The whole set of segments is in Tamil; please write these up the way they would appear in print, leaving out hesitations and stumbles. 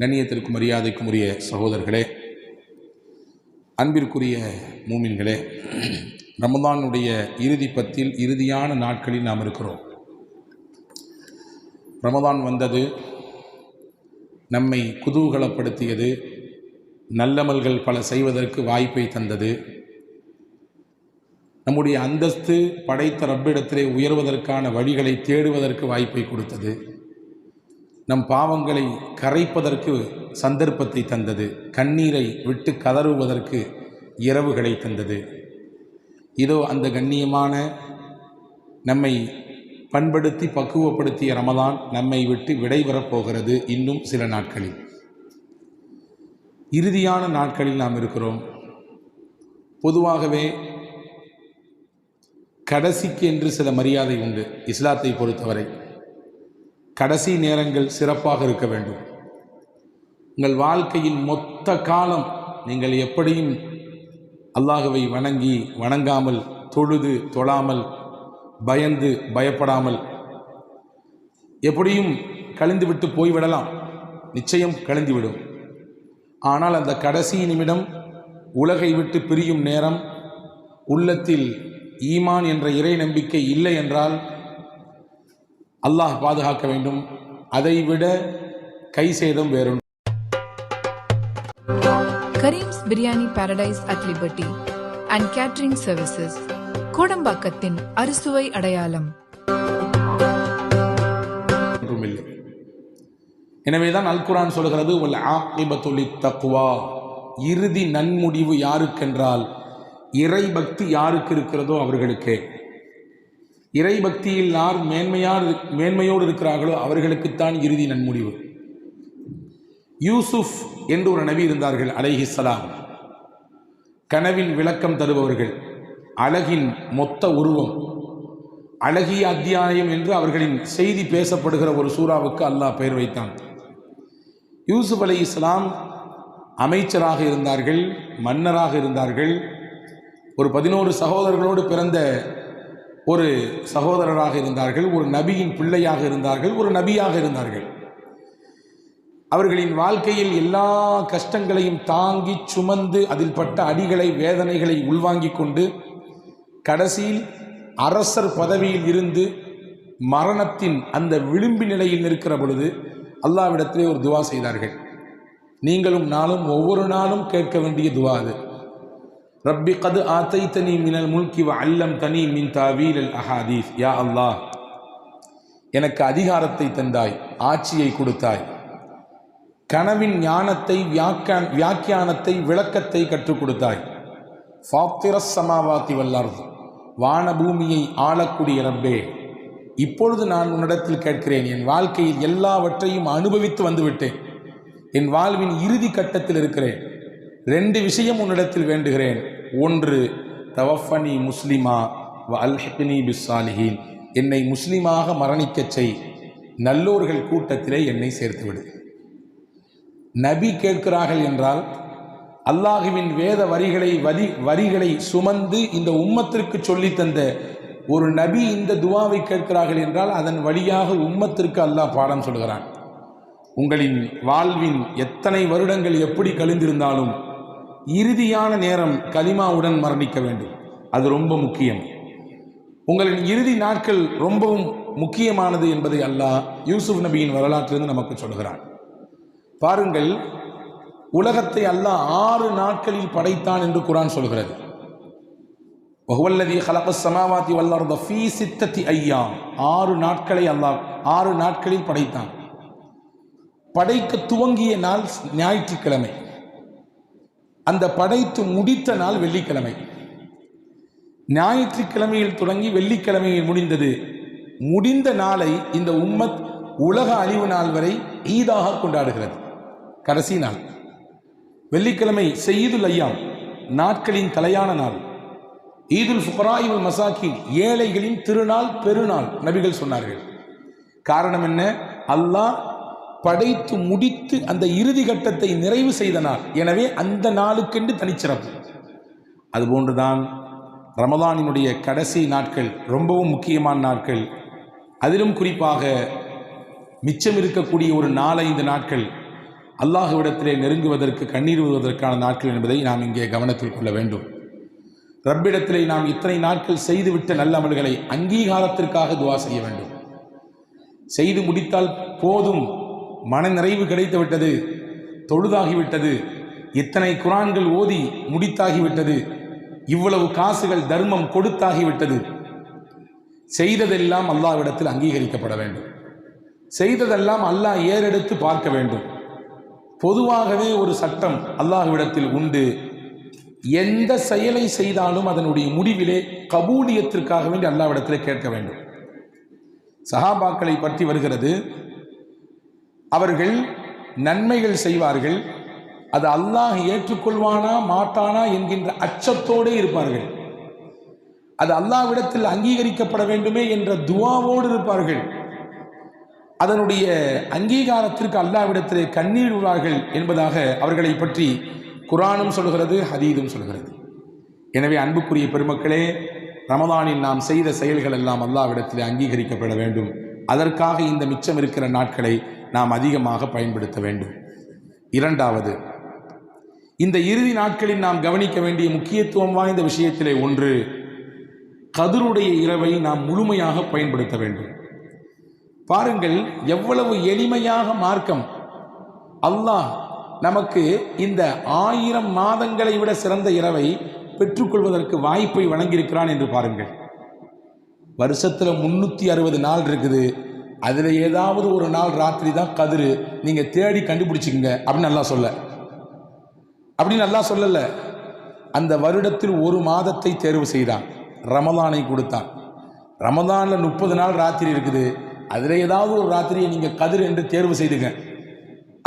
கண்ணியத்திற்கும் மரியாதைக்கும் உரிய சகோதரர்களே, அன்பிற்குரிய மூமின்களே, ரமதானுடைய இறுதி பத்தில் இறுதியான நாட்களில் நாம் இருக்கிறோம். ரமதான் வந்தது, நம்மை குதூகலப்படுத்தியது, நல்லமல்கள் பல செய்வதற்கு வாய்ப்பை தந்தது, நம்முடைய அந்தஸ்து படைத்த ரப்பிடத்திலே உயர்வதற்கான வழிகளை தேடுவதற்கு வாய்ப்பை கொடுத்தது, நம் பாவங்களை கரைப்பதற்கு சந்தர்ப்பத்தை தந்தது, கண்ணீரை விட்டு கதறுவதற்கு இரவுகளை தந்தது. இதோ அந்த கண்ணியமான நம்மை பண்படுத்தி பக்குவப்படுத்திய ரமதான் நம்மை விட்டு விடைபெறப் போகிறது. இன்னும் சில நாட்களில் இறுதியான நாட்களில் நாம் இருக்கிறோம். பொதுவாகவே கடைசிக்கு என்று சில மரியாதை உண்டு. இஸ்லாத்தை பொறுத்தவரை கடைசி நேரங்கள் சிறப்பாக இருக்க வேண்டும். உங்கள் வாழ்க்கையின் மொத்த காலம் நீங்கள் எப்படியும் அல்லாஹ்வை வணங்கி வணங்காமல், தொழுது தொழாமல், பயந்து பயப்படாமல் எப்படியும் கழிந்துவிட்டு போய்விடலாம். நிச்சயம் கழிந்துவிடும். ஆனால் அந்த கடைசி நிமிடம் உலகை விட்டு பிரியும் நேரம், உள்ளத்தில் ஈமான் என்ற இறை நம்பிக்கை இல்லை என்றால் அல்லாஹ் பாதுகாக்க வேண்டும். அதைவிட கை சேதம் வேறும். Kareem's biryani paradise at Liberty and catering services, கோடம்பாக்கத்தின் அறுசுவை அடையாளம். எனவேதான் அல் குர்ஆன் சொல்கிறது, வல் ஆகிபத்து லித்தக்வா, இறுதி நன்முடிவு யாருக்கென்றால் இறை பக்தி யாருக்கு இருக்கிறதோ அவர்களுக்கே. இறை பக்தியில் யார் மேன்மையோடு இருக்கிறார்களோ அவர்களுக்குத்தான் இறுதி நன்முடிவு. யூசுப் என்று ஒரு நபி இருந்தார்கள், அலைஹிஸ்ஸலாம். கனவின் விளக்கம் தருபவர்கள், அழகின் மொத்த உருவம், அழகிய அத்தியாயம் என்று அவர்களின் செய்தி பேசப்படுகிற ஒரு சூறாவுக்கு அல்லாஹ் பெயர் வைத்தான். யூசுப் அலைஹிஸ்ஸலாம் அமைச்சராக இருந்தார்கள், மன்னராக இருந்தார்கள். ஒரு 11 சகோதரர்களோடு பிறந்த ஒரு சகோதரராக இருந்தார்கள். ஒரு நபியின் பிள்ளையாக இருந்தார்கள், ஒரு நபியாக இருந்தார்கள். அவர்களின் வாழ்க்கையில் எல்லா கஷ்டங்களையும் தாங்கி சுமந்து அதில் பட்ட அடிகளை வேதனைகளை உள்வாங்கிக் கொண்டு கடைசியில் அரசர் பதவியில் இருந்து மரணத்தின் அந்த விளிம்பு நிலையில் இருக்கிற பொழுது அல்லாஹ்விடத்திலே ஒரு துவா செய்தார்கள். நீங்களும் நானும் ஒவ்வொரு நாளும் கேட்க வேண்டிய துவா அது. ரப்பி கது ஆத்தைத்தனி மினல் முல்கி வ அல்லம் தனி மின் தாவீல் அல் அஹாதீஸ். யா அல்லாஹ், எனக்கு அதிகாரத்தை தந்தாய், ஆட்சியை கொடுத்தாய், கனவின் ஞானத்தை, வியாக்கியானத்தை, விளக்கத்தை கற்றுக் கொடுத்தாய். ஃபாத்திரஸ் சமாவாத்தி வல்லார்து, வான பூமியை ஆளக்கூடிய ரப்பே, இப்பொழுது நான் உன்னிடத்தில் கேட்கிறேன். என் வாழ்க்கையில் எல்லாவற்றையும் அனுபவித்து வந்துவிட்டேன், என் வாழ்வின் இறுதி கட்டத்தில் இருக்கிறேன். 2 விஷயம் உன்னிடத்தில் வேண்டுகிறேன். ஒன்று, தவஃபனி முஸ்லிமா வ அல்ஹிக்னி பிஸ்ஸாலிஹீன், என்னை முஸ்லிமாக மரணிக்கச் செய், நல்லோர்கள் கூட்டத்திலே என்னை சேர்த்துவிடு. நபி கேட்கிறார்கள் என்றால், அல்லாஹுவின் வேத வரிகளை சுமந்து இந்த உம்மத்திற்கு சொல்லித்தந்த ஒரு நபி இந்த துவாவை கேட்கிறார்கள் என்றால் அதன் வழியாக உம்மத்திற்கு அல்லாஹ் பாடம் சொல்கிறான். உங்களின் வாழ்வின் எத்தனை வருடங்கள் எப்படி கழிந்திருந்தாலும் இறுதியான நேரம் கலிமாவுடன் மரணிக்க வேண்டும். அது ரொம்ப முக்கியம். உங்களின் இறுதி நாட்கள் ரொம்பவும் முக்கியமானது என்பதை அல்லாஹ் யூசுப் நபியின் வரலாற்றிலிருந்து நமக்கு சொல்கிறான். பாருங்கள், உலகத்தை அல்லாஹ் 6 நாட்களில் படைத்தான் என்று குர்ஆன் சொல்கிறது. வஹுவல்லதீ ஹலகஸ் ஸமாவாதி வல் அர்த ஃபீ 6 அய்யாம், 6 நாட்களை அல்லாஹ் 6 நாட்களில் படைத்தான். படைக்க துவங்கிய நாள் ஞாயிற்றுக்கிழமை, அந்த படைத்து முடித்த நாள் வெள்ளிக்கிழமை. ஞாயிற்றுக்கிழமையில் தொடங்கி வெள்ளிக்கிழமையில் முடிந்தது. முடிந்த நாளை இந்த உம்மத் உலக அழிவு நாள் வரை ஈதாக கொண்டாடுகிறது. கடைசி நாள் வெள்ளிக்கிழமை செய்யுதுல் ஐயாம், நாட்களின் தலையான நாள். ஈதுல் ஃபுகராஇ வல் மசாக்கீன், ஏழைகளின் திருநாள், பெருநாள் நபிகள் சொன்னார்கள். காரணம் என்ன? அல்லாஹ் படைத்து முடித்து அந்த இறுதி கட்டத்தை நிறைவு செய்த நாள். எனவே அந்த நாளுக்கென்று தனிச்சிறப்பு. அதுபோன்றுதான் ரமதானினுடைய கடைசி நாட்கள் ரொம்பவும் முக்கியமான நாட்கள். அதிலும் குறிப்பாக மிச்சம் இருக்கக்கூடிய ஒரு 4-5 நாட்கள் அல்லாஹ்விடத்திலே நெருங்குவதற்கு கண்ணீர் விடுவதற்கான நாட்கள் என்பதை நாம் இங்கே கவனத்தில் கொள்ள வேண்டும். ரப்பிடத்திலே நாம் இத்தனை நாட்கள் செய்துவிட்ட நல்ல அமல்களை அங்கீகாரத்திற்காக துவா செய்ய வேண்டும். செய்து முடித்தால் போதும், மன நிறைவு கிடைத்துவிட்டது, தொழுதாகிவிட்டது, இத்தனை குரான்கள் ஓதி முடித்தாகிவிட்டது, இவ்வளவு காசுகள் தர்மம் கொடுத்தாகிவிட்டது. செய்ததெல்லாம் அல்லாஹ்விடத்தில் அங்கீகரிக்கப்பட வேண்டும். செய்ததெல்லாம் அல்லாஹ் ஏறெடுத்து பார்க்க வேண்டும். பொதுவாகவே ஒரு சட்டம் அல்லாஹ்விடத்தில் உண்டு. எந்த செயலை செய்தாலும் அதனுடைய முடிவிலே கபூலியத்திற்காக வேண்டி அல்லாஹ்விடத்திலே கேட்க வேண்டும். சஹாபாக்களை பற்றி வருகிறது, அவர்கள் நன்மைகள் செய்வார்கள், அது அல்லாஹ் ஏற்றுக்கொள்வானா மாட்டானா என்கின்ற அச்சத்தோடு இருப்பார்கள். அது அல்லாஹ்விடத்தில் அங்கீகரிக்கப்பட வேண்டுமே என்ற துஆவோடு இருப்பார்கள். அதனுடைய அங்கீகாரத்திற்கு அல்லாஹ்விடத்திலே கண்ணீர் விடுவார்கள் என்பதாக அவர்களை பற்றி குர்ஆனும் சொல்கிறது, ஹதீதும் சொல்கிறது. எனவே அன்புக்குரிய பெருமக்களே, ரமதானில் நாம் செய்த செயல்கள் எல்லாம் அல்லாஹ்விடத்திலே அங்கீகரிக்கப்பட வேண்டும். அதற்காக இந்த மிச்சம் இருக்கிற நாட்களை நாம் அதிகமாக பயன்படுத்த வேண்டும். இரண்டாவது, இந்த இறுதி நாட்களில் நாம் கவனிக்க வேண்டிய முக்கியத்துவம் வாய்ந்த விஷயத்திலே ஒன்று, கத்ருடைய இரவை நாம் முழுமையாக பயன்படுத்த வேண்டும். பாருங்கள், எவ்வளவு எளிமையாக மார்க்கம் அல்லாஹ் நமக்கு இந்த 1000 மாதங்களை விட சிறந்த இரவை பெற்றுக்கொள்வதற்கு வாய்ப்பை வழங்கியிருக்கிறான் என்று பாருங்கள். வருஷத்தில் 360 நாள் இருக்குது, அதில் ஏதாவது ஒரு நாள் ராத்திரி தான் கதிரு, நீங்கள் தேடி கண்டுபிடிச்சிக்கங்க அப்படின்னு நல்லா சொல்லலை. அந்த வருடத்தில் ஒரு மாதத்தை தேர்வு செய்தான், ரமலானை கொடுத்தான். ரமலானில் 30 நாள் ராத்திரி இருக்குது, அதில் ஏதாவது ஒரு ராத்திரியை நீங்கள் கதிர் என்று தேர்வு செய்துங்க,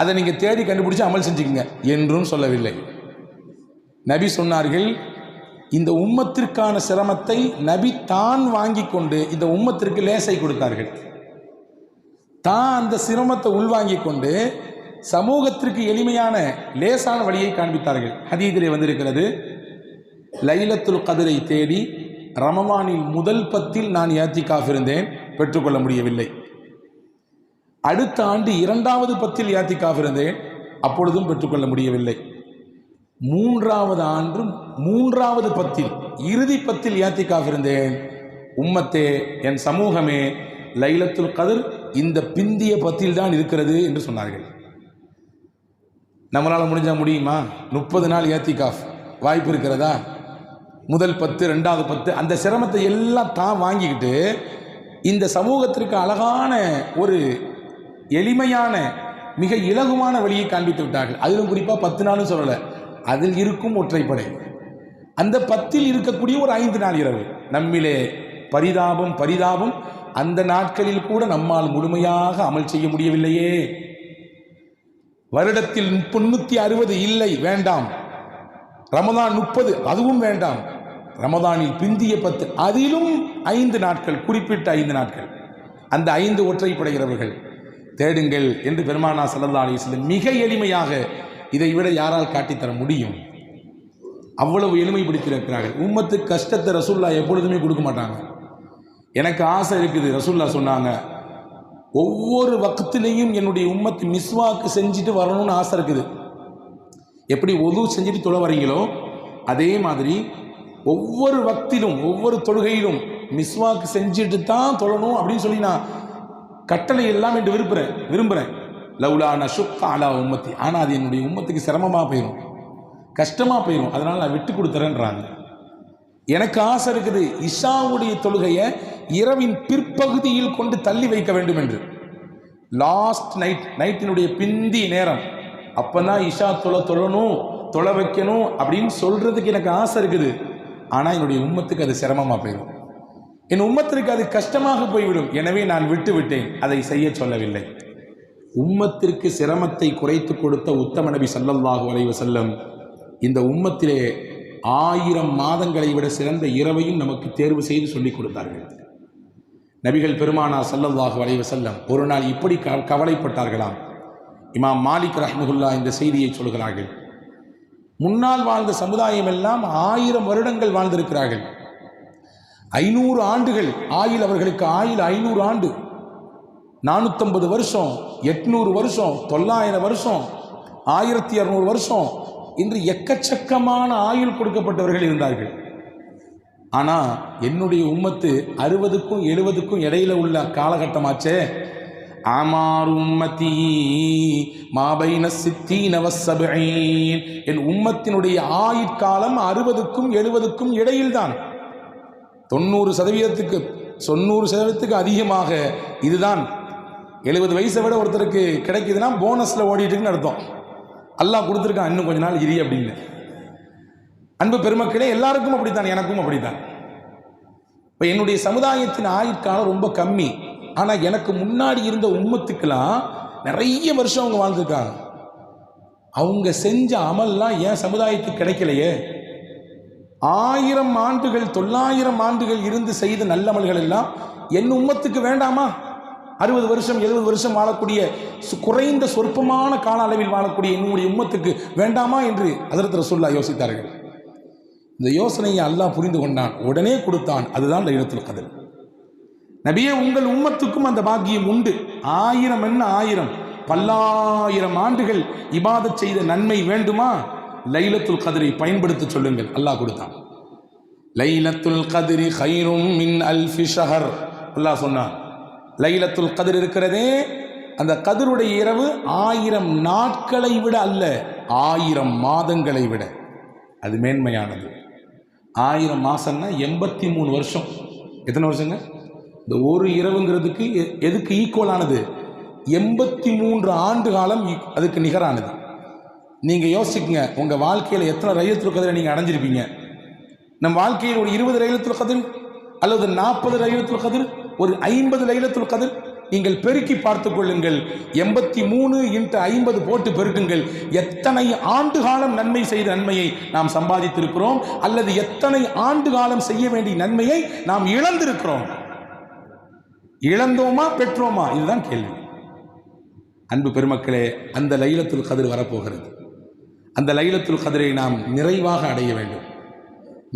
அதை நீங்கள் தேடி கண்டுபிடிச்சு அமல் செஞ்சுக்கங்க என்றும் சொல்லவில்லை. நபி சொன்னார்கள், இந்த உம்மத்திற்கான சிரமத்தை நபி தான் வாங்கி கொண்டு இந்த உம்மத்திற்கு லேசை கொடுத்தார்கள். தான் அந்த சிரமத்தை உள்வாங்கி கொண்டு சமூகத்திற்கு எளிமையான லேசான வழியை காண்பித்தார்கள். ஹதீஸிலே வந்திருக்கிறது, லைலத்துல் கத்ரை தேடி ரமலானில் முதல் 10 நான் இஅ்திகாஃப் இருந்தேன், பெற்றுக்கொள்ள முடியவில்லை. அடுத்த ஆண்டு 2வது 10 இஅ்திகாஃப் இருந்தேன், அப்பொழுதும் பெற்றுக்கொள்ள முடியவில்லை. 3வது ஆண்டு 3வது 10 இறுதி 10 இஅ்திகாஃப் இருந்தேன். உம்மத்தே, என் சமூகமே, லைலத்துல் கத்ர் இந்த பிந்திய 10 தான் இருக்கிறது என்று சொன்னார்கள். நம்மளால் முடியுமா? 30 நாள் இஅ்திகாஃப் வாய்ப்பு இருக்கிறதா? முதல் 10 2வது 10 அந்த சிரமத்தை எல்லாம் தான் வாங்கிக்கிட்டு இந்த சமூகத்திற்கு அழகான ஒரு எளிமையான மிக இலகுவான வழியை காண்பித்து விட்டார்கள். அதிலும் குறிப்பாக 10 நாளும் சொல்லலை, அதில் இருக்கும் ஒற்றைப்படை. அந்த 10 இருக்கக்கூடிய ஒரு 5 நாள் இரவு. நம்மிலே பரிதாபம் அந்த நாட்களில் கூட நம்மால் முழுமையாக அமல் செய்ய முடியவில்லையே. வருடத்தில் 360 இல்லை, வேண்டாம். ரமதான் 30 அதுவும் வேண்டாம். ரமதானில் பிந்திய 10 அதிலும் 5 நாட்கள், குறிப்பிட்ட 5 நாட்கள், அந்த 5 ஒற்றைப்படைகிறவர்கள் தேடுங்கள் என்று பெருமானா ஸல்லல்லாஹு அலைஹி வஸல்லம் மிக எளிமையாக, இதை விட யாரால் காட்டித்தர முடியும்? அவ்வளவு எளிமைப்படுத்தியிருக்கிறார்கள். உம்மத்துக்கு கஷ்டத்தை ரசூலுல்லாஹ் எப்பொழுதுமே கொடுக்க மாட்டாங்க. எனக்கு ஆசை இருக்குது, ரசூலுல்லாஹ் சொன்னாங்க, ஒவ்வொரு வக்திலையும் என்னுடைய உம்மத்து மிஸ்வாக்கு செஞ்சுட்டு வரணும்னு ஆசை இருக்குது. எப்படி ஒது செஞ்சுட்டு தொழ வரீங்களோ அதே மாதிரி ஒவ்வொரு வக்திலும் ஒவ்வொரு தொழுகையிலும் மிஸ்வாக்கு செஞ்சுட்டு தான் தொழணும் அப்படின்னு சொல்லி நான் கட்டளை எல்லாம் என்று விரும்புகிறேன். லவ்லா நஷுக்கா அலா உம்மத்தி, ஆனால் அது என்னுடைய உம்மத்துக்கு சிரமமாக போயிடும், கஷ்டமாக போயிடும், அதனால் நான் விட்டு கொடுத்துறேன்றாங்க. எனக்கு ஆசை இருக்குது இஷாவுடைய தொழுகையை இரவின் பிற்பகுதியில் கொண்டு தள்ளி வைக்க வேண்டும் என்று. லாஸ்ட் நைட்டினுடைய பிந்தி நேரம், அப்போதான் இஷா தொழ வைக்கணும் அப்படின்னு சொல்கிறதுக்கு எனக்கு ஆசை இருக்குது. ஆனால் என்னுடைய உம்மத்துக்கு அது சிரமமாக போயிடும், என் உம்மத்திற்கு அது கஷ்டமாக போய்விடும். எனவே நான் விட்டேன், அதை செய்ய சொல்லவில்லை. உம்மத்திற்கு சிரமத்தை குறைத்து கொடுத்த உத்தம நபி ஸல்லல்லாஹு அலைஹி வஸல்லம் இந்த உம்மத்திலே 1000 மாதங்களை விட சிறந்த இரவையும் நமக்கு தேர்வு செய்து சொல்லிக் கொடுத்தார்கள். நபிகள் பெருமானா ஸல்லல்லாஹு அலைஹி வஸல்லம் ஒரு நாள் இப்படி கவலைப்பட்டார்களாம். இமாம் மாலிக் ரஹ்மத்துல்லாஹ் இந்த செய்தியை சொல்கிறார்கள். முன்னால் வாழ்ந்த சமுதாயம் எல்லாம் 1000 வருடங்கள் வாழ்ந்திருக்கிறார்கள். 500 ஆண்டுகள் ஆயுள், அவர்களுக்கு ஆயுள் 500 ஆண்டு, 450 வருஷம், 800 வருஷம், 900 வருஷம், 1200 வருஷம் இன்று எக்கச்சக்கமான ஆயுள் கொடுக்கப்பட்டவர்கள் இருந்தார்கள். ஆனால் என்னுடைய உம்மத்து 60க்கும் 70க்கும் இடையில உள்ள காலகட்டமாச்சே. ஆமார் உம்மதி மாபைன சித்தீன வஸ்ஸபீன், என் உம்மத்தினுடைய ஆயுட்காலம் 60க்கும் 70க்கும் இடையில்தான். 90% அதிகமாக இதுதான். 70 வயசை விட ஒருத்தருக்கு கிடைக்குதுன்னா போனஸில் ஓடிட்டுன்னு அர்த்தம். அல்லாஹ் கொடுத்துருக்கான், இன்னும் கொஞ்ச நாள் இரி அப்படின்னு. அன்பு பெருமக்களே, எல்லாருக்கும் அப்படித்தான், எனக்கும் அப்படித்தான். இப்போ என்னுடைய சமுதாயத்தின் ஆயுட்காலம் ரொம்ப கம்மி. ஆனால் எனக்கு முன்னாடி இருந்த உம்மத்துக்கெல்லாம் நிறைய வருஷம் அவங்க வாழ்ந்துருக்காங்க. அவங்க செஞ்ச அமல்லாம் ஏன் சமுதாயத்துக்கு கிடைக்கலையே? 1000 ஆண்டுகள் 900 ஆண்டுகள் இருந்து செய்த நல்லமல்கள் எல்லாம் என் உம்மத்துக்கு வேண்டாமா? 60 வருஷம் 70 வருஷம் வாழக்கூடிய குறைந்த சொற்பமான கால அளவில் வாழக்கூடிய என்னுடைய உம்மத்துக்கு வேண்டாமா என்று ஹஜ்ரத் ரசூலுல்லாஹ் யோசித்தார்கள். இந்த யோசனையை அல்லாஹ் புரிந்து கொண்டான், உடனே கொடுத்தான். அதுதான் லைலத்துல் கத்ர். நபியே, உங்கள் உம்மத்துக்கும் அந்த பாக்கியம் உண்டு. 1000 என்ன 1000 பல்லாயிரம் ஆண்டுகள் இபாதத் செய்த நன்மை வேண்டுமா? லைலத்துல் கத்ரை பயன்படுத்த சொல்லுங்கள். அல்லாஹ் கொடுத்தான். லைலத்துல் கத்ரி கைரும் மின் அல்ஃபி ஷஹர். அல்லாஹ் சொன்னான், லைலத்துல் கத்ர் இருக்கிறதே, அந்த கத்ருடைய இரவு 1000 நாட்களை விட அல்ல, 1000 மாதங்களை விட அது மேன்மையானது. 1000 மாசம்னா 83 வருஷம். எத்தனை வருஷங்க? இந்த ஒரு இரவுங்கிறதுக்கு எதுக்கு ஈக்குவலானது? 83 ஆண்டு காலம் அதுக்கு நிகரானது. நீங்கள் யோசிக்குங்க, உங்கள் வாழ்க்கையில் எத்தனை லைலத்துல் கத்ரை நீங்கள் அடைஞ்சிருப்பீங்க? நம் வாழ்க்கையில் ஒரு 20 லைலத்துல் கத்ர் அல்லது 40 லைலத்துல் கத்ர், ஒரு 50 லைலத்துல் கத்ர் நீங்கள் பெருக்கி பார்த்துக் கொள்ளுங்கள். 83 × 50 போட்டு பெருக்குங்கள். எத்தனை ஆண்டு காலம் நன்மை செய்த நன்மையை நாம் சம்பாதித்திருக்கிறோம், அல்லது எத்தனை ஆண்டு காலம் செய்ய வேண்டிய நன்மையை நாம் இழந்திருக்கிறோம். இழந்தோமா பெற்றோமா? இதுதான் கேள்வி. அன்பு பெருமக்களே, அந்த லைலத்துல் கத்ர் வரப்போகிறது. அந்த லைலத்துல் கத்ரை நாம் நிறைவாக அடைய வேண்டும்.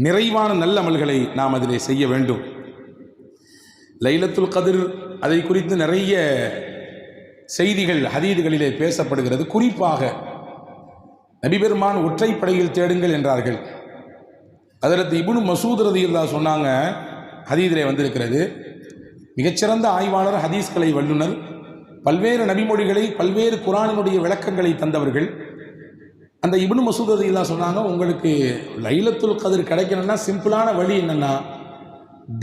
நிறைவான நல்ல அமல்களை நாம் அதிலே செய்ய வேண்டும். லைலத்துல் கத்ர் அதை குறித்து நிறைய செய்திகள் ஹதீதுகளிலே பேசப்படுகிறது. குறிப்பாக நபிபெருமான் ஒற்றைப்படையில் தேடுங்கள் என்றார்கள். ஹஜ்ரத் இப்னு மசூத் ரலியல்லாஹு சொன்னாங்க, ஹதீதிலே வந்திருக்கிறது. மிகச்சிறந்த ஆய்வாளர், ஹதீஸ்களை வல்லுனர், பல்வேறு நபிமொழிகளை பல்வேறு குரானினுடைய விளக்கங்களை தந்தவர்கள். அந்த இப்னு மசூத் ரலியல்லாஹு சொன்னாங்க, உங்களுக்கு லைலத்துல் கத்ர் கிடைக்கணும்னா சிம்பிளான வழி என்னன்னா,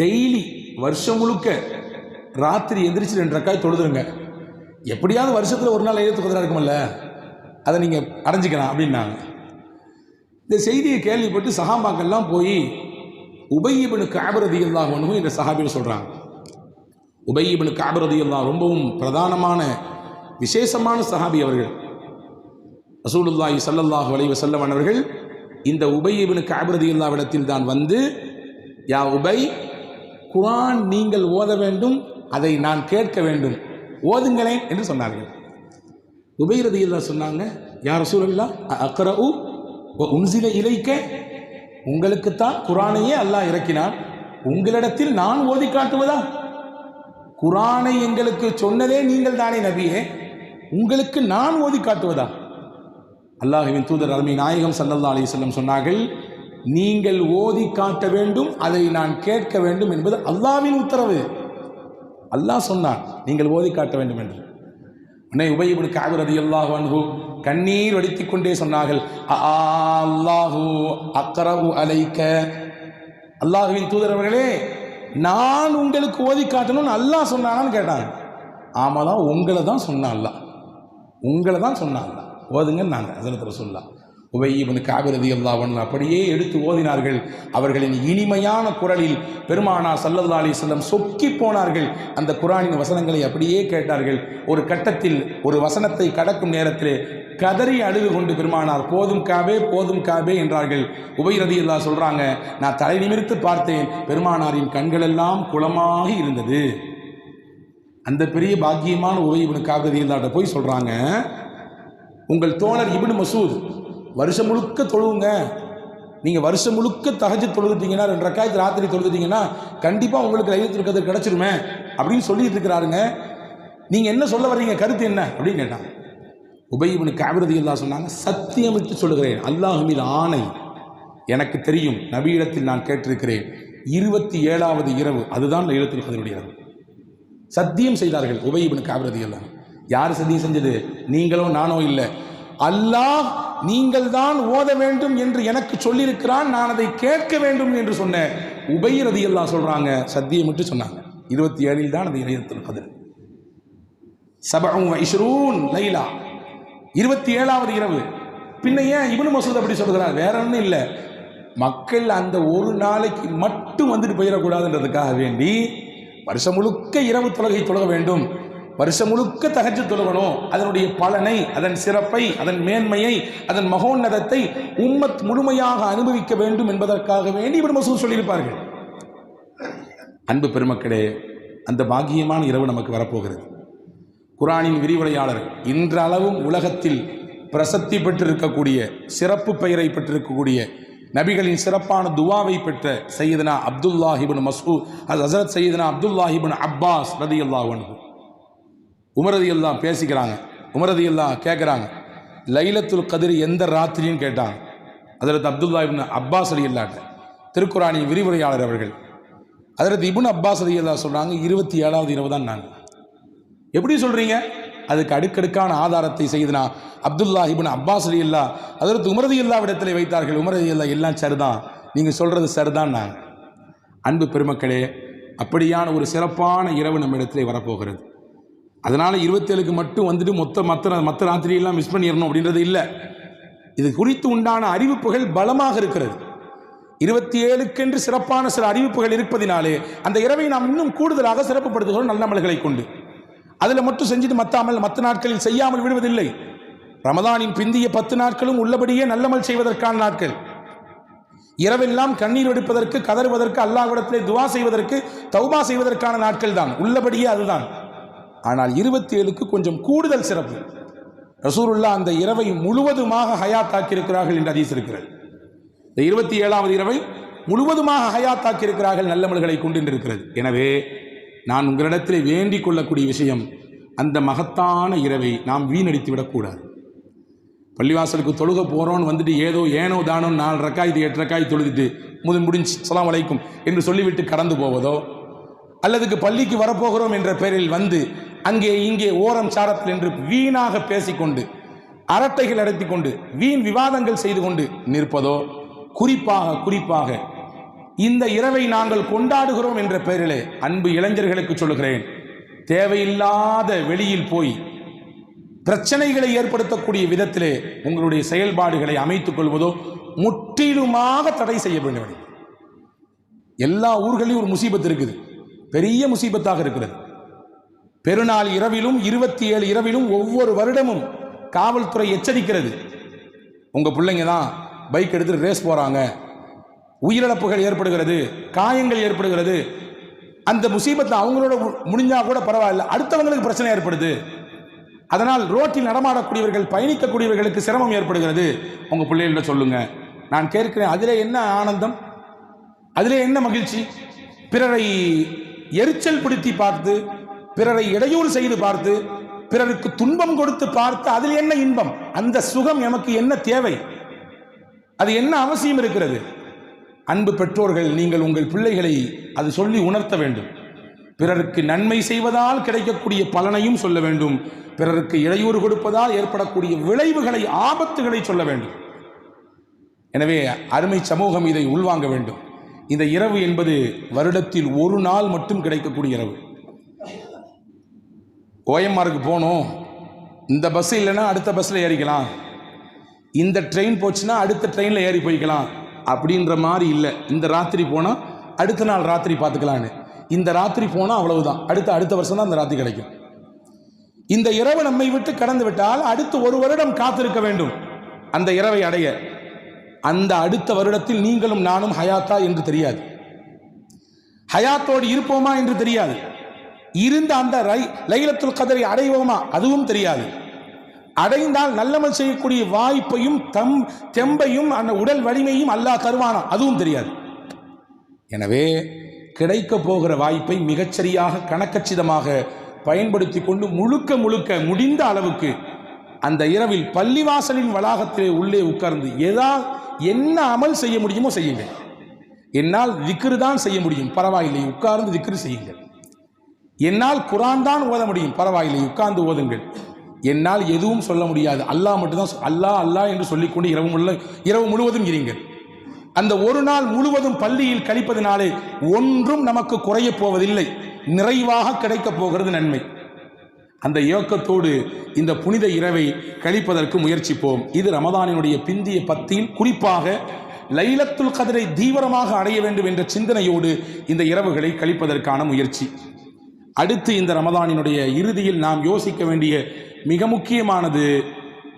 டெய்லி வருஷம் முழுக்க ராத்திரி எந்திரிச்சு 2 ரக்காய் தொழுதுருங்க. எப்படியாவது வருஷத்தில் ஒரு நாள் லைலத்துல் கத்ரா இருக்குமல்ல, அதை நீங்கள் அடைஞ்சிக்கலாம் அப்படின்னாங்க. இந்த செய்தியை கேள்விப்பட்டு சஹாபாக்கள்லாம் போய் உபய் இப்னு கஅப் ரலியல்லாஹு அன்ஹு என்ற சஹாபியை சொல்கிறாங்க. உபய் இப்னு கஅப் ரலியல்லாஹு ரொம்பவும் பிரதானமான விசேஷமான சஹாபி அவர்கள். ரசூலுல்லாஹி ஸல்லல்லாஹு அலைஹி வஸல்லம் அவர்கள் இந்த உபய் இப்னு கஅப் ரலியல்லாஹு இடத்தில் தான் வந்து, யா உபய், குர்ஆன் நீங்கள் ஓத வேண்டும், அதை நான் கேட்க வேண்டும், ஓதுங்களேன் என்று சொன்னார்கள். உபய் ரலியல்லாஹு சொன்னாங்க, யா ரசூலல்லாஹ் அக்ரஉ வ உன்ஸில இலைக்க, உங்களுக்குத்தான் குர்ஆனையே அல்லாஹ் இறக்கினான், உங்களிடத்தில் நான் ஓதி காட்டுவதா? குர்ஆனை எங்களுக்கு சொன்னதே நீங்கள் தானே நபியே, உங்களுக்கு நான் ஓதி காட்டுவதா? அல்லாஹ்வின் தூதர் அருமை நாயகம் ஸல்லல்லாஹு அலைஹி வஸல்லம் சொன்னார்கள், நீங்கள் ஓதி காட்ட வேண்டும், அதை நான் கேட்க வேண்டும் என்பது அல்லாஹ்வின் உத்தரவு. அல்லாஹ் சொன்னான் நீங்கள் ஓதி காட்ட வேண்டும் என்று. உடனே உபய் இப்னு கஅப் ரலியல்லாஹு அன்ஹு கண்ணீர் வடித்துக் கொண்டே சொன்னார்கள், அல்லாஹு அக்ரஹு அலைக்க, அல்லாஹ்வின் தூதர் அவர்களே, நான் உங்களுக்கு ஓதி காட்டணும்னு அல்லாஹ் சொன்னான்னு கேட்டாங்க. ஆமாதான், உங்களை தான் சொன்னான் அல்லாஹ், உங்களை தான் சொன்னான் அல்லாஹ், ஓதுங்கன்னு நாங்கள் ஹஜ்ரத் ரசூலுல்லாஹ். உபய் இப்னு கஅப் ரலியல்லாஹு அன்ஹு அப்படியே எடுத்து ஓதினார்கள். அவர்களின் இனிமையான குரலில் பெருமானார் ஸல்லல்லாஹு அலைஹி வஸல்லம் சொக்கி போனார்கள். அந்த குர்ஆனின் வசனங்களை அப்படியே கேட்டார்கள். ஒரு கட்டத்தில் ஒரு வசனத்தை கடக்கும் நேரத்திலே கதறி அழுது கொண்டு பெருமானார் போதும் காபே போதும் காபே என்றார்கள். உபய் ரலியல்லாஹு சொல்றாங்க, நான் தலை நிமிர்த்து பார்த்தேன், பெருமானாரின் கண்களெல்லாம் குளமாக இருந்தது. அந்த பெரிய பாக்கியமான உபய் இப்னு கஅப் ரலியல்லாஹு போய் சொல்றாங்க, உங்கள் தோழர் இப்னு மசூத் வருஷம் முழுக்க தொழுவுங்க, நீங்கள் வருஷம் முழுக்க தஹஜ்ஜுத் தொழுதுட்டீங்கன்னா, 2 ரக்காயத் ராத்திரி தொழுதுட்டீங்கன்னா கண்டிப்பாக உங்களுக்கு லைலத்துல் கத்ர் கிடச்சிருமே அப்படின்னு சொல்லிட்டு இருக்கிறாருங்க. நீங்கள் என்ன சொல்ல வர்றீங்க, கருத்து என்ன அப்படின்னு கேட்டாங்க. உபை இப்னு கஅப் ரலியல்லாஹு சொன்னாங்க, சத்தியமிட்டு சொல்லுகிறேன், அல்லாஹ் மீது ஆணை, எனக்கு தெரியும், நபியிடத்தில் நான் கேட்டிருக்கிறேன், 27வது இரவு அதுதான் லைலத்துல் கத்ருடைய இரவு. சத்தியம் செய்தார்கள் உபை இப்னு கஅப் ரலியல்லாஹு. யார் சத்தியம் செஞ்சது? நீங்களோ நானோ இல்லை, அல்லாஹ் நீங்கள் தான் ஓத வேண்டும் என்று எனக்கு சொல்லியிருக்கிறான், நான் அதை கேட்க வேண்டும் என்று சொன்ன உபை ரலியல்லாஹு சொல்றாங்க, சத்தியமிட்டு சொன்னாங்க. 27 தான் அது லைலத்துல் கத்ர். 27 லைலா, 27வது இரவு. பின்ன ஏன் இப்னு மஸ்ஊத் அப்படி சொல்கிறார்? வேற ஒன்றும் இல்லை, மக்கள் அந்த ஒரு நாளைக்கு மட்டும் வந்துட்டு போயிடக்கூடாதுன்றதுக்காக வேண்டி வருஷம் முழுக்க இரவு தொழுகை தொழுக வேண்டும், வருஷம் முழுக்க தஹஜ்ஜுத் தொழுகணும், அதனுடைய பலனை, அதன் சிறப்பை, அதன் மேன்மையை, அதன் மகோன்னதத்தை உம்மத் முழுமையாக அனுபவிக்க வேண்டும் என்பதற்காக வேண்டி இப்னு மஸ்ஊத் சொல்லியிருப்பார்கள். அன்பு பெருமக்களே, அந்த பாக்கியமான இரவு நமக்கு வரப்போகிறது. குர்ஆனின் விரிவுரையாளர், இன்றளவும் உலகத்தில் பிரசத்தி பெற்றிருக்கக்கூடிய, சிறப்பு பெயரை பெற்றிருக்கக்கூடிய, நபிகளின் சிறப்பான துவாவை பெற்ற சையதுனா அப்துல்லாஹ் இப்னு மஸ்ஊத், ஹஸரத் சையதுனா அப்துல்லாஹ் இப்னு அப்பாஸ் ரலியல்லாஹு அன்ஹு, உமர் ரலியல்லாஹு பேசிக்கிறாங்க. உமர் ரலியல்லாஹு கேட்குறாங்க, லைலத்துல் கத்ர் எந்த ராத்திரின்னு கேட்டாங்க. ஹஸரத் அப்துல்லாஹ் இப்னு அப்பாஸ் ரலியல்லாஹு, திருக்குர்ஆனின் விரிவுரையாளர் அவர்கள், ஹஸரத் இப்னு அப்பாஸ் ரலியல்லாஹு சொல்றாங்க, 27வது இரவு தான். நாங்கள் எப்படி சொல்றீங்க? அதுக்கு அடுக்கடுக்கான ஆதாரத்தை செய்தனா அப்துல்லாஹ் இப்னு அப்பாஸ் ரலியல்லாஹு ஹஸரத் உமர் ரலியல்லாஹு இடத்திலே வைத்தார்கள். உமர் ரலியல்லாஹு, எல்லாம் சரிதான், நீங்க சொல்றது சரிதான். நாங்கள் அன்பு பெருமக்களே, அப்படியான ஒரு சிறப்பான இரவு நம்ம இடத்திலே வரப்போகிறது. அதனால 27க்கு மட்டும் வந்துட்டு மற்ற ராத்திரியெல்லாம் மிஸ் பண்ணிடணும் அப்படின்றது இல்லை. இது குறித்து உண்டான அறிவிப்புகள் பலமாக இருக்கிறது. 27க்கென்று சிறப்பான சில அறிவிப்புகள் இருப்பதினாலே அந்த இரவை நாம் இன்னும் கூடுதலாக சிறப்புப்படுத்துகிறோம் நல்லமல்களை கொண்டு. அதில் மட்டும் செஞ்சுட்டு மற்ற நாட்களில் செய்யாமல் விடுவதில்லை. ரமதானின் பிந்திய 10 நாட்களும் உள்ளபடியே நல்லமல் செய்வதற்கான நாட்கள். இரவெல்லாம் கண்ணீர் வெடிப்பதற்கு, கதறுவதற்கு, அல்லாஹ்விடத்திலே துவா செய்வதற்கு, தௌபா செய்வதற்கான நாட்கள் தான், உள்ளபடியே அதுதான். ஆனால் 27க்கு கொஞ்சம் கூடுதல் சிறப்பு. ரசூலுல்லாஹ் அந்த இரவை முழுவதுமாக ஹயாத்தாக்கி இருக்கிறார்கள் என்று ஹதீஸ் இருக்கிறது. இந்த 27வது இரவை முழுவதுமாக ஹயாத்தாக்கி இருக்கிறார்கள் நல்லமல்களை கொண்டு இருக்கிறது. எனவே நான் உங்களிடத்திலே வேண்டிக் கொள்ளக்கூடிய விஷயம், அந்த மகத்தான இரவை நாம் வீணடித்து விடக்கூடாது. பள்ளிவாசலுக்கு தொழுக போகிறோன்னு வந்துட்டு ஏனோ தானோ 4 ரக்காய் 8 ரக்காய் தொழுதுட்டு முடிஞ்சு அஸ்ஸலாமு அலைக்கும் என்று சொல்லிவிட்டு கடந்து போவதோ, அல்லதுக்கு பள்ளிக்கு வரப்போகிறோம் என்ற பெயரில் வந்து அங்கே இங்கே ஓரம் சாரத்தில் என்று வீணாக பேசிக்கொண்டு, அரட்டைகள் அடைத்து கொண்டு, வீண் விவாதங்கள் செய்து கொண்டு நிற்பதோ, குறிப்பாக இந்த இரவை நாங்கள் கொண்டாடுகிறோம் என்ற பெயரிலே அன்பு இளைஞர்களுக்கு சொல்லுகிறேன், தேவையில்லாத வெளியில் போய் பிரச்சனைகளை ஏற்படுத்தக்கூடிய விதத்திலே உங்களுடைய செயல்பாடுகளை அமைத்துக் கொள்வதோ முற்றிலுமாக தடை செய்ய வேண்டும். எல்லா ஊர்களிலும் ஒரு முசீபத் இருக்குது, பெரிய முசீபத்தாக இருக்கிறது. பெருநாள் இரவிலும் 27 இரவிலும் ஒவ்வொரு வருடமும் காவல்துறை எச்சரிக்கிறது, உங்க பிள்ளைங்க தான் பைக் எடுத்து ரேஸ் போறாங்க, உயிரிழப்புகள் ஏற்படுகிறது, காயங்கள் ஏற்படுகிறது. அந்த முசீபத்தை அவங்களோட முடிஞ்சா கூட பரவாயில்ல, அடுத்தவங்களுக்கு பிரச்சனை ஏற்படுது. அதனால் ரோட்டில் நடமாடக்கூடியவர்கள், பயணிக்கக்கூடியவர்களுக்கு சிரமம் ஏற்படுகிறது. உங்க பிள்ளைகள சொல்லுங்க. நான் கேட்கிறேன், அதிலே என்ன ஆனந்தம், அதிலே என்ன மகிழ்ச்சி? பிறரை எரிச்சல் பிடித்தி பார்த்து, பிறரை இடையூறு செய்து பார்த்து, பிறருக்கு துன்பம் கொடுத்து பார்த்து அதில் என்ன இன்பம்? அந்த சுகம் எமக்கு என்ன தேவை? அது என்ன அவசியம் இருக்கிறது? அன்பு பெற்றோர்கள், நீங்கள் உங்கள் பிள்ளைகளை அது சொல்லி உணர்த்த வேண்டும். பிறருக்கு நன்மை செய்வதால் கிடைக்கக்கூடிய பலனையும் சொல்ல வேண்டும், பிறருக்கு இடையூறு கொடுப்பதால் ஏற்படக்கூடிய விளைவுகளை, ஆபத்துகளை சொல்ல வேண்டும். எனவே அருமை சமூகம் இதை உள்வாங்க வேண்டும். இந்த இரவு என்பது வருடத்தில் ஒரு நாள் மட்டும் கிடைக்கக்கூடிய இரவு. ஓஎம்ஆருக்கு போகணும், இந்த பஸ் இல்லைன்னா அடுத்த பஸ்ஸில் ஏறிக்கலாம், இந்த ட்ரெயின் போச்சுன்னா அடுத்த ட்ரெயினில் ஏறி போய்க்கலாம் அப்படின்ற மாதிரி இல்லை. இந்த ராத்திரி போனால் அடுத்த நாள் ராத்திரி பார்த்துக்கலான்னு, இந்த ராத்திரி போனால் அவ்வளவுதான், அடுத்த வருஷம் தான் அந்த ராத்திரி கிடைக்கும். இந்த இரவு நம்மை விட்டு கடந்து விட்டால் அடுத்து ஒரு வருடம் காத்திருக்க வேண்டும் அந்த இரவை அடைய. அந்த அடுத்த வருடத்தில் நீங்களும் நானும் ஹயாத்தா என்று தெரியாது, ஹயாத்தோடு இருப்போமா என்று தெரியாது, இருந்த அந்த லைலத்துல் கத்ரை அடைவோமா அதுவும் தெரியாது. அடைந்தால் நல்லமல் செய்யக்கூடிய வாய்ப்பையும் தெம்பையும் அந்த உடல் வலிமையும் அல்லாஹ் தருவானா அதுவும் தெரியாது. எனவே கிடைக்க போகிற வாய்ப்பை மிகச்சரியாக கணக்கச்சிதமாக பயன்படுத்தி கொண்டு முழுக்க முடிந்த அளவுக்கு அந்த இரவில் பள்ளிவாசலின் வளாகத்திலே உள்ளே உட்கார்ந்து என்ன அமல் செய்ய முடியுமோ செய்யுங்கள். என்னால் திக்ரு தான் செய்ய முடியும், பரவாயில்லை, உட்கார்ந்து திக்ரு செய்யுங்கள். என்னால் குர்ஆன் தான் ஓத முடியும், பரவாயில்லை, உட்கார்ந்து ஓதுங்கள். என்னால் எதுவும் சொல்ல முடியாது, அல்லாஹ் மட்டும்தான், அல்லாஹ் அல்லாஹ் என்று சொல்லிக்கொண்டு இரவு முழுவதும் இருங்கள். அந்த ஒரு நாள் முழுவதும் பள்ளியில் கழிப்பதனாலே ஒன்றும் நமக்கு குறைய போவதில்லை, நிறைவாக கிடைக்கப் போகிறது நன்மை. அந்த யோக்கத்தோடு இந்த புனித இரவை கழிப்பதற்கு முயற்சிப்போம். இது ரமதானினுடைய பிந்திய பத்தில் குறிப்பாக லைலத்துல் கத்ரை தீவிரமாக அடைய வேண்டும் என்ற சிந்தனையோடு இந்த இரவுகளை கழிப்பதற்கான முயற்சி. அடுத்து இந்த ரமதானினுடைய இறுதியில் நாம் யோசிக்க வேண்டிய மிக முக்கியமானது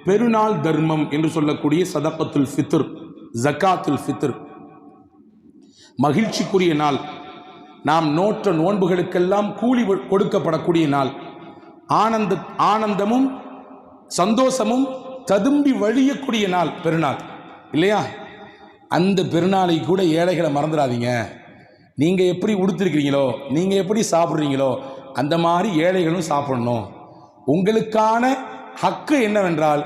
பெருநாள் தர்மம் என்று சொல்லக்கூடிய சதகத்துல் ஃபித்ர், ஜக்காத்துல் ஃபித்ர். மகிழ்ச்சிக்குரிய நாள், நாம் நோற்ற நோன்புகளுக்கெல்லாம் கூலி கொடுக்கப்படக்கூடிய நாள், ஆனந்தமும் சந்தோஷமும் ததும்பி வழியக்கூடிய நாள் பெருநாள் இல்லையா? அந்த பெருநாளை கூட ஏழைகளை மறந்துடாதீங்க. நீங்கள் எப்படி உடுத்திருக்கிறீங்களோ, நீங்கள் எப்படி சாப்பிட்றீங்களோ அந்த மாதிரி ஏழைகளும் சாப்பிடணும். உங்களுக்கான ஹக்கு என்னவென்றால்,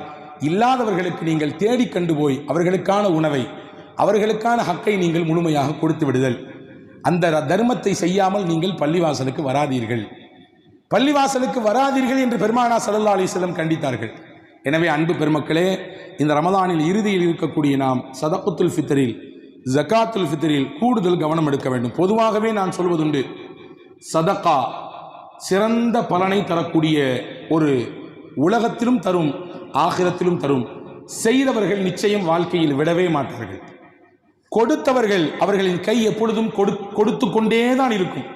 இல்லாதவர்களுக்கு நீங்கள் தேடி கண்டு போய் அவர்களுக்கான உணவை, அவர்களுக்கான ஹக்கை நீங்கள் முழுமையாக கொடுத்து விடுதல். அந்த தர்மத்தை செய்யாமல் நீங்கள் பள்ளிவாசலுக்கு வராதீர்கள், பள்ளிவாசலுக்கு வராதீர்கள் என்று பெருமானார் ஸல்லல்லாஹு அலைஹி வஸல்லம் கண்டித்தார்கள். எனவே அன்பு பெருமக்களே, இந்த ரமதானில் இறுதியில் இருக்கக்கூடிய நாம் சதகத்துல் ஃபித்ரில், ஜக்காத்துல் ஃபித்ரில் கூடுதல் கவனம் எடுக்க வேண்டும். பொதுவாகவே நான் சொல்வதுண்டு, சதகா சிறந்த பலனை தரக்கூடிய ஒரு உலகத்திலும் தரும், ஆகிரத்திலும் தரும். செய்தவர்கள் நிச்சயம் வாழ்க்கையில் விடவே மாட்டார்கள். கொடுத்தவர்கள் அவர்களின் கை எப்பொழுதும் கொடுத்து கொண்டே தான் இருக்கும்.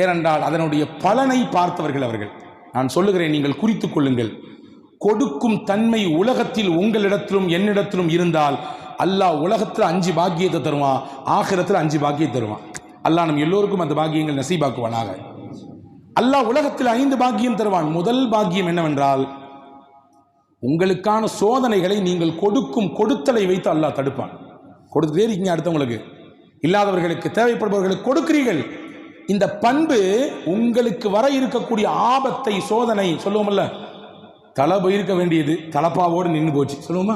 ஏனென்றால் அதனுடைய பலனை பார்த்தவர்கள் அவர்கள். நான் சொல்லுகிறேன், நீங்கள் குறித்துக் கொள்ளுங்கள். கொடுக்கும் தன்மை உலகத்தில் உங்களிடத்திலும் என்னிடத்திலும் இருந்தால் அல்லாஹ் உலகத்தில் 5 பாக்கியத்தை தருவான், ஆகிரத்தில் 5 பாக்கியத்தை தருவான். அல்லாஹ் நம் எல்லோருக்கும் அந்த பாக்கியங்கள் நசீபாக்குவானாக. அல்லாஹ் உலகத்தில் 5 பாக்கியம் தருவான். முதல் பாக்கியம் என்னவென்றால், உங்களுக்கான சோதனைகளை நீங்கள் கொடுத்தலை வைத்து அல்லாஹ் தடுப்பான். கொடுத்துட்டே இருக்கீங்க, அடுத்தவங்களுக்கு, இல்லாதவர்களுக்கு, தேவைப்படுபவர்களுக்கு கொடுக்கிறீர்கள். இந்த பண்பு உங்களுக்கு வர இருக்கக்கூடிய ஆபத்தை, சோதனை சொல்லுவோம்ல, தலை போயிருக்க வேண்டியது தலப்பாவோடு நின்று போச்சு சொல்லுவோமா?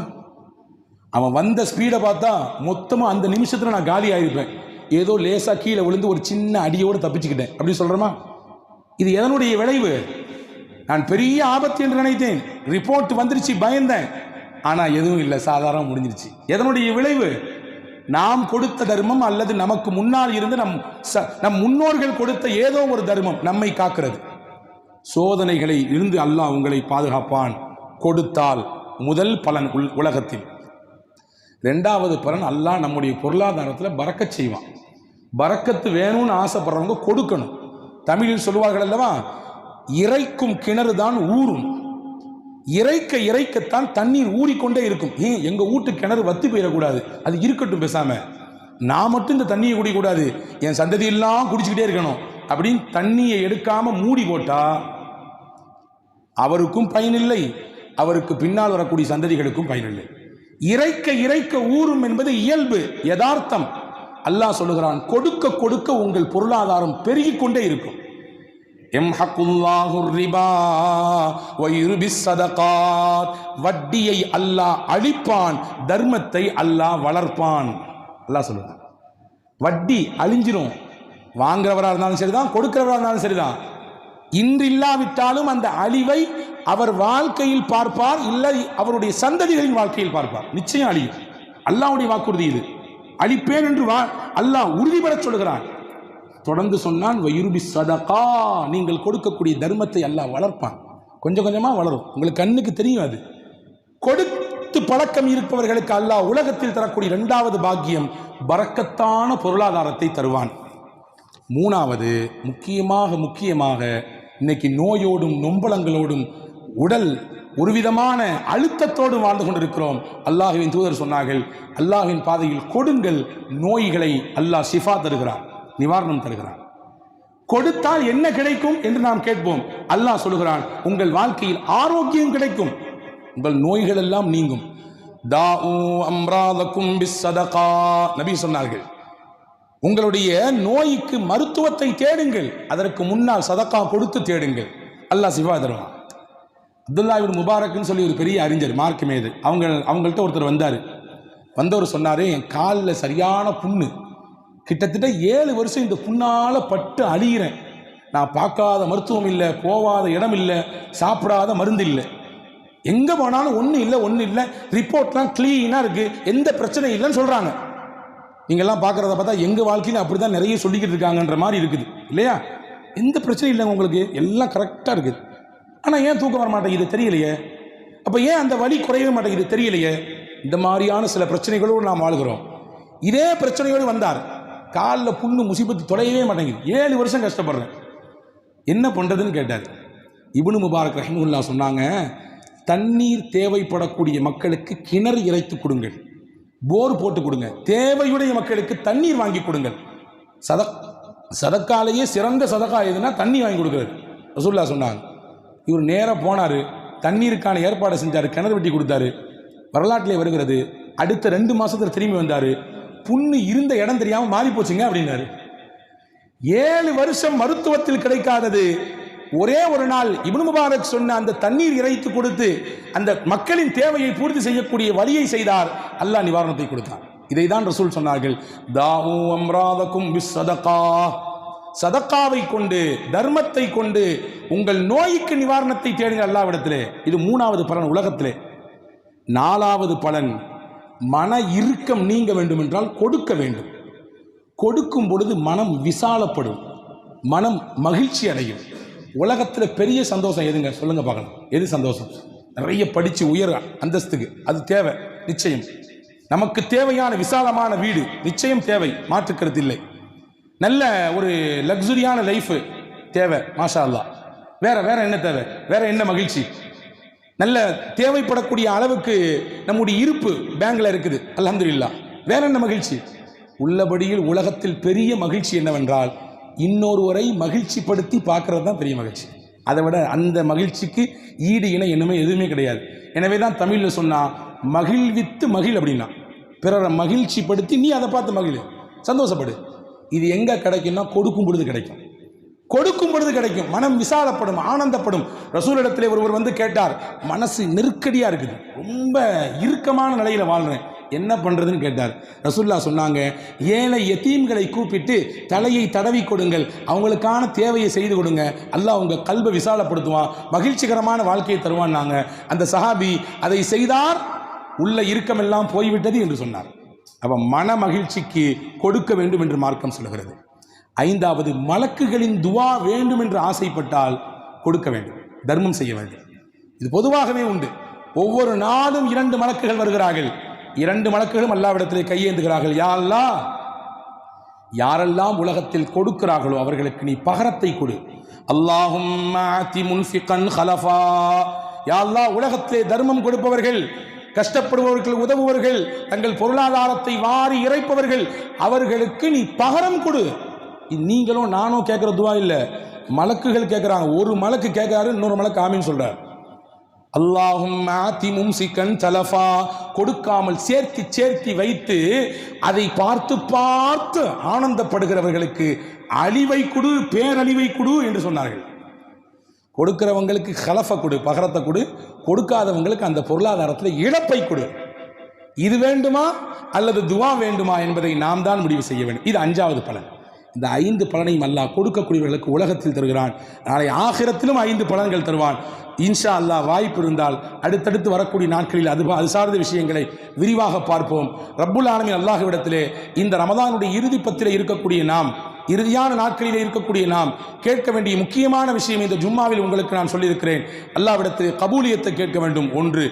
அவன் வந்த ஸ்பீடை பார்த்தா மொத்தமாக அந்த நிமிஷத்தில் நான் காலி ஆகிருப்பேன். ஏதோ லேசாக கீழே விழுந்து ஒரு சின்ன அடியோடு தப்பிச்சுக்கிட்டேன் அப்படி சொல்கிறோமா? இது எதனுடைய விளைவு? நான் பெரிய ஆபத்து என்று நினைத்தேன், ரிப்போர்ட் வந்துருச்சு, பயந்தேன், ஆனால் எதுவும் இல்லை, சாதாரண முடிஞ்சிருச்சு. எதனுடைய விளைவு? நாம் கொடுத்த தர்மம் அல்லது நமக்கு முன்னால் இருந்து நம் முன்னோர்கள் கொடுத்த ஏதோ ஒரு தர்மம் நம்மை காக்கிறது. சோதனைகளை இருந்து அல்லாஹ் உங்களை பாதுகாப்பான். கொடுத்தால் முதல் பலன் உலகத்தில். 2வது பலன், அல்லாஹ் நம்முடைய பொருளாதாரத்தில் பரக்கத் செய்வான். பரக்கத்து வேணும்னு ஆசைப்படுறவங்க கொடுக்கணும். தமிழில் சொல்லுவார்கள் அல்லவா, இறைக்கும் கிணறு தான் ஊறும். இறைக்கத்தான் தண்ணீர் ஊறிக்கொண்டே இருக்கும். எங்க வீட்டு கிணறு வத்தி போயிடக்கூடாது, அது இருக்கட்டும், பேசாம நான் மட்டும் இந்த தண்ணியை குடிக்கூடாது, என் சந்ததி எல்லாம் குடிச்சுக்கிட்டே இருக்கணும் அப்படின்னு தண்ணியை எடுக்காம மூடி போட்டா அவருக்கும் பயனில்லை, அவருக்கு பின்னால் வரக்கூடிய சந்ததிகளுக்கும் பயனில்லை. இறைக்க ஊறும் என்பது இயல்பு, யதார்த்தம். அல்லாஹ் சொல்லுகிறான், கொடுக்க கொடுக்க உங்கள் பொருளாதாரம் பெருகிக் கொண்டே இருக்கும். வட்டியை அல்லாஹ் அழிப்பான், தர்மத்தை அல்லாஹ் வளர்ப்பான். அல்லாஹ் சொல்லுகிறான், வட்டி அழிஞ்சிரும். வாங்குறவராக இருந்தாலும் சரிதான், கொடுக்கிறவராக இருந்தாலும் சரிதான். இன்று இல்லாவிட்டாலும் அந்த அழிவை அவர் வாழ்க்கையில் பார்ப்பார், இல்லை அவருடைய சந்ததிகளின் வாழ்க்கையில் பார்ப்பார். நிச்சயம் அழியும். அல்லாஹ்வுடைய வாக்குறுதி இது. அழிப்பேன் என்று அல்லாஹ் உறுதிபட சொல்கிறான். தொடர்ந்து சொன்னான், வயுருபி சதகா, நீங்கள் கொடுக்கக்கூடிய தர்மத்தை அல்லாஹ் வளர்ப்பான். கொஞ்சம் கொஞ்சமாக வளரும், உங்களுக்கு கண்ணுக்கு தெரியும். அது கொடுத்து பழக்கம் இருப்பவர்களுக்கு அல்லாஹ் உலகத்தில் தரக்கூடிய 2வது பாக்கியம், பரக்கத்தான பொருளாதாரத்தை தருவான். 3வது முக்கியமாக இன்னைக்கு நோயோடும் நொம்பலங்களோடும் உடல் ஒரு விதமான அழுத்தத்தோடு வாழ்ந்து கொண்டிருக்கிறோம். அல்லாஹ்வின் தூதர் சொன்னார்கள், அல்லாஹ்வின் பாதையில் கொடுங்கள், நோய்களை அல்லாஹ் ஷிஃபா தருகிறார், நிவாரணம் தருகிறார். கொடுத்தால் என்ன கிடைக்கும் என்று நாம் கேட்போம். அல்லாஹ் சொல்லுகிறான், உங்கள் வாழ்க்கையில் ஆரோக்கியம் கிடைக்கும், உங்கள் நோய்கள் எல்லாம் நீங்கும். தாஉ அம்ராதக்கும் பிஸ்ஸதகா, நபி சொன்னார்கள், உங்களுடைய நோய்க்கு மருத்துவத்தை தேடுங்கள், அதற்கு முன்னால் சதக்கா கொடுத்து தேடுங்கள், அல்லாஹ் ஷிஃபா தருவான். அப்துல்லா இப்னு முபாரக்னு சொல்லி ஒரு பெரிய அறிஞர் மார்க் மேது அவங்கள்ட்ட ஒருத்தர் வந்தவர் சொன்னார், என் காலில் சரியான புண்ணு, கிட்டத்தட்ட 7 வருஷம் இந்த புண்ணால் பட்டு அழிகிறேன், நான் பார்க்காத மருத்துவம் இல்லை, போகாத இடம் இல்லை, சாப்பிடாத மருந்து இல்லை, எங்கே போனாலும் ஒன்றும் இல்லை, ரிப்போர்ட்லாம் க்ளீனாக இருக்குது, எந்த பிரச்சனையும் இல்லைன்னு சொல்கிறாங்க. நீங்கள்லாம் பார்க்குறத பார்த்தா எங்கள் வாழ்க்கையில் அப்படி தான் நிறைய சொல்லிக்கிட்டு இருக்காங்கன்ற மாதிரி இருக்குது இல்லையா? எந்த பிரச்சனையும் இல்லைங்க, உங்களுக்கு எல்லாம் கரெக்டாக இருக்குது. ஆனால் ஏன் தூக்கம் வர மாட்டேங்குது தெரியலையே, அப்போ ஏன் அந்த வலி குறையவே மாட்டேங்குது தெரியலையே. இந்த மாதிரியான சில பிரச்சனைகளோடு நாம் வாழ்கிறோம். இதே பிரச்சனையோடு வந்தார், காலில் புண்ணு முசிபத்து தொலையவே மாட்டேங்குது, 7 வருஷம் கஷ்டப்படுறேன், என்ன பண்ணுறதுன்னு கேட்டார். இப்னு முபாரக் ரஹ்மத்துல்லாஹ் சொன்னாங்க, தண்ணீர் தேவைப்படக்கூடிய மக்களுக்கு கிணறு இறைத்து கொடுங்கள், போர் போட்டு கொடுங்க, தேவையுடைய மக்களுக்கு தண்ணீர் வாங்கி கொடுங்கள். சதக்காலேயே சிறந்த சதக்கா எதுனா தண்ணி வாங்கி கொடுக்குறது ரசூலுல்லாஹ் சொன்னாங்க. இவர் நேராக போனார், தண்ணீருக்கான ஏற்பாடு செஞ்சார், கிணறு வெட்டி கொடுத்தாரு. வரலாற்றிலே வருகிறது, அடுத்த 2 மாதத்தில் திரும்பி வந்தார், புண்ணு இருந்த இடம் தெரியாமல் மாறி போச்சுங்க அப்படின்னாரு. 7 வருஷம் மருத்துவத்தில் கிடைக்காதது ஒரே ஒரு நாள் இப்னு முபாரக் சொன்ன அந்த தண்ணீர் இறைத்து கொடுத்து அந்த மக்களின் தேவையை பூர்த்தி செய்யக்கூடிய வழியை செய்தார், அல்லாஹ் நிவாரணத்தை கொடுத்தார். இதை தான் ரசூல் சொன்னார்கள், தாஉ அம்ராதகும் பிஸ்ஸதகா, சதக்காவை கொண்டு தர்மத்தை கொண்டு உங்கள் நோய்க்கு நிவாரணத்தை தேடுங்கள் அல்லாஹ்விடத்திலே. இது 3வது பலன் உலகத்திலே. 4வது பலன், மன இறுக்கம் நீங்க வேண்டும் என்றால் கொடுக்க வேண்டும். கொடுக்கும் பொழுது மனம் விசாலப்படும், மனம் மகிழ்ச்சி அடையும். உலகத்தில் பெரிய சந்தோஷம் எதுங்க சொல்லுங்க பார்க்கலாம், எது சந்தோஷம்? நிறைய படித்து உயர் அந்தஸ்துக்கு அது தேவை நிச்சயம், நமக்கு தேவையான விசாலமான வீடு நிச்சயம் தேவை, மாற்றுக்கிறது இல்லை. நல்ல ஒரு லக்ஸுரியான லைஃப் தேவை, மாஷா அல்லாஹ். வேற என்ன தேவை? வேற என்ன மகிழ்ச்சி? நல்ல தேவைப்படக்கூடிய அளவுக்கு நம்முடைய இருப்பு பேங்க்ல இருக்குது, அல்ஹம்துலில்லாஹ். வேற என்ன மகிழ்ச்சி? உள்ளபடியில் உலகத்தில் பெரிய மகிழ்ச்சி என்னவென்றால் இன்னொருவரை மகிழ்ச்சி படுத்தி பார்க்கறது தான் பெரிய மகிழ்ச்சி. அதை விட அந்த மகிழ்ச்சிக்கு ஈடு இணை என்னமே எதுவுமே கிடையாது. எனவே தான் தமிழில் சொன்னா மகிழ்வித்து மகிழ் அப்படின்னா, பிறரை மகிழ்ச்சி படுத்தி நீ அதை பார்த்து மகிழ், சந்தோஷப்படு. இது எங்க கிடைக்கும்னா கொடுக்கும் பொழுது கிடைக்கும், கொடுக்கும் பொழுது கிடைக்கும், மனம் விசாலப்படும், ஆனந்தப்படும். ரசூலிடத்திலே ஒருவர் வந்து கேட்டார், மனசு நெருக்கடியா இருக்குது, ரொம்ப இறுக்கமான நிலையில வாழ்றேன், என்ன பண்றதுன்னு கேட்டார். ரசூலுல்லாஹ் சொன்னாங்க, ஏழை யதீம்களை கூப்பிட்டு தலையை தடவி கொடுங்கள், அவங்களுக்கான தேவையை செய்து கொடுங்க, அல்லாஹ் உங்க கல்பை விசாலப்படுத்துவான், மகிழ்ச்சிகரமான வாழ்க்கையை தருவான்னாங்க. அந்த சஹாபி அதை செய்தார், உள்ள இறுக்கமெல்லாம் போய்விட்டது என்று சொன்னார். அப்ப மன மகிழ்ச்சிக்கு கொடுக்க வேண்டும் என்று மார்க்கம் சொல்கிறது. 5வது, மலக்குகளின் துவா வேண்டும் என்று ஆசைப்பட்டால் கொடுக்க வேண்டும், தர்மம் செய்ய வேண்டும். இது பொதுவாகவே உண்டு. ஒவ்வொரு நாளும் 2 மலக்குகள் வருகிறார்கள், 2 மலக்குகளும் அல்லாஹ்விடத்திலே கையேந்துகிறார்கள், யா அல்லாஹ், யாரெல்லாம் உலகத்தில் கொடுக்கிறார்களோ அவர்களுக்கு நீ பகரத்தை கொடு. அல்லாஹும்ம ஆதி முன்ஃபிகன் ஹலஃபா, யா அல்லாஹ், உலகத்திலே தர்மம் கொடுப்பவர்கள், கஷ்டப்படுபவர்கள், உதவுபவர்கள், தங்கள் பொருளாதாரத்தை வாரி இறைப்பவர்கள், அவர்களுக்கு நீ பகரம் கொடு. நீங்களும் நானும் கேட்கிற துவா இல்ல, மலக்குகள் கேட்கிறாங்க. ஒரு மலக்கு கேட்கிறாரு, இன்னொரு மலக்கு ஆமீன் சொல்றார். அல்லாஹும்ம ஆதி மும்சிகன் தலஃபா, கொடுக்காமல் சேர்த்தி வைத்து அதை பார்த்து ஆனந்தப்படுகிறவர்களுக்கு அழிவை கொடு, பேரழிவை கொடு என்று சொன்னார்கள். கொடுக்கிறவங்களுக்கு ஹலஃபை கொடு, பகரத்தை கொடு, கொடுக்காதவங்களுக்கு அந்த பொருளாதாரத்தில் இழப்பை கொடு. இது வேண்டுமா அல்லது துவா வேண்டுமா என்பதை நாம் தான் முடிவு செய்ய வேண்டும். இது 5வது பலன். இந்த 5 பலனையும் அல்லாஹ் கொடுக்கக்கூடியவர்களுக்கு உலகத்தில் தருகிறான், நாளை ஆகிரத்திலும் 5 பலன்கள் தருவான். இன்ஷா அல்லாஹ் வாய்ப்பு இருந்தால் அடுத்தடுத்து வரக்கூடிய நாட்களில் அது சார்ந்த விஷயங்களை விரிவாக பார்ப்போம். ரப்புல் ஆலமீன் அல்லாஹ்விடத்திலே இந்த ரமதானுடைய இறுதி பத்திலே இருக்கக்கூடிய நாம், இறுதியான நாட்களிலே இருக்கக்கூடிய நாம் கேட்க வேண்டிய முக்கியமான விஷயம் இந்த ஜும்மாவில் உங்களுக்கு நான் சொல்லியிருக்கிறேன். அல்லாஹ்விடத்திலே கபூலியத்தை கேட்க வேண்டும் 1.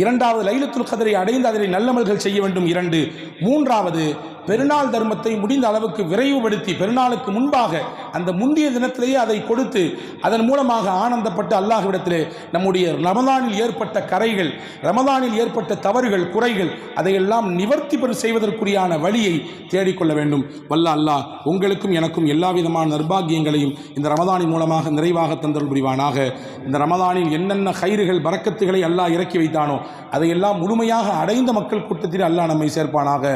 2வது, லைலத்துல் கத்ரை அடைந்து அதில் நல்லமல்கள் செய்ய வேண்டும் 2. 3வது, பெருநாள் தர்மத்தை முடிந்த அளவுக்கு விரைவுபடுத்தி பெருநாளுக்கு முன்பாக அந்த முந்தைய தினத்திலேயே அதை கொடுத்து அதன் மூலமாக ஆனந்தப்பட்டு அல்லாஹ்விடத்திலே நம்முடைய ரமதானில் ஏற்பட்ட கரைகள், ரமதானில் ஏற்பட்ட தவறுகள், குறைகள், அதையெல்லாம் நிவர்த்தி செய்வதற்குரியான வழியை தேடிக்கொள்ள வேண்டும். வல்ல அல்லாஹ் உங்களுக்கும் எனக்கும் எல்லா விதமான நற்பாகியங்களையும் இந்த ரமதானின் மூலமாக நிறைவாக தந்தருள் புரிவானாக. இந்த ரமதானில் என்னென்ன ஹைறுகள், பரக்கத்துகளை அல்லாஹ் இறக்கி வைத்தானோ அதையெல்லாம் முழுமையாக அடைந்த மக்கள் கூட்டத்தில் அல்லாஹ் நம்மை சேர்ப்பானாக.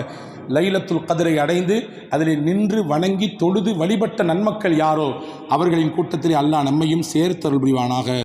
லைலத்துல் கத்ரை அடைந்து அதில் நின்று வணங்கி தொழுது வழிபட்ட நன்மக்கள் யாரோ அவர்களின் கூட்டத்தில் அல்லாஹ் நம்மையும் சேர்த்தருள் புரிவானாக.